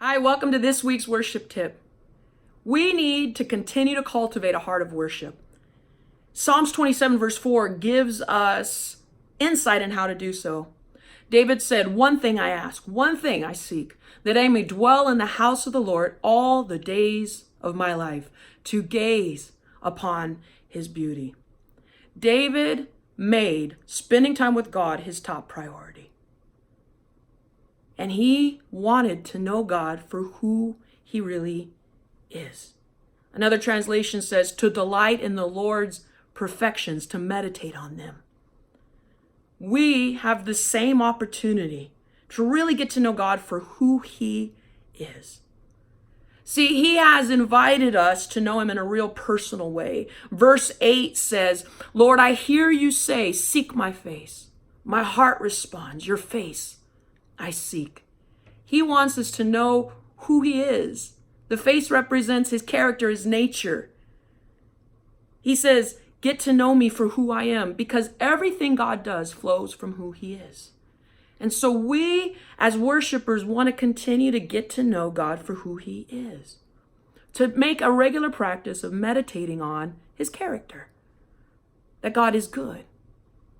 Hi, welcome to this week's worship tip. We need to continue to cultivate a heart of worship. Psalms 27 verse 4 gives us insight in how to do so. David said, "One thing I ask, one thing I seek, that I may dwell in the house of the Lord all the days of my life, to gaze upon his beauty." David made spending time with God his top priority. And he wanted to know God for who he really is. Another translation says, to delight in the Lord's perfections, to meditate on them. We have the same opportunity to really get to know God for who he is. See, he has invited us to know him in a real personal way. Verse 8 says, "Lord, I hear you say, seek my face. My heart responds, your face I seek." He wants us to know who he is. The face represents his character, his nature. He says, get to know me for who I am, because everything God does flows from who he is. And so we, as worshipers, want to continue to get to know God for who he is. To make a regular practice of meditating on his character. That God is good.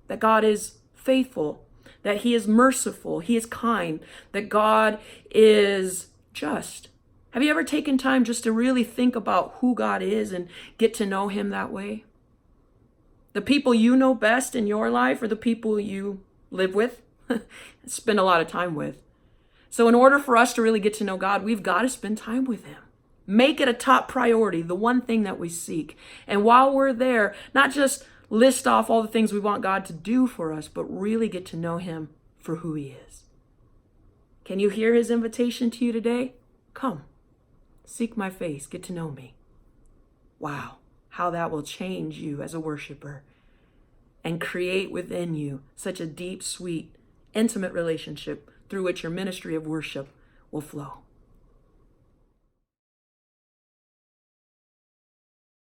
That God is faithful. That he is merciful, he is kind, that God is just. Have you ever taken time just to really think about who God is and get to know him that way? The people you know best in your life are the people you live with, spend a lot of time with. So in order for us to really get to know God, we've got to spend time with him. Make it a top priority, the one thing that we seek. And while we're there, not just list off all the things we want God to do for us, but really get to know him for who he is. Can you hear his invitation to you today? Come, seek my face, get to know me. Wow, how that will change you as a worshiper and create within you such a deep, sweet, intimate relationship through which your ministry of worship will flow.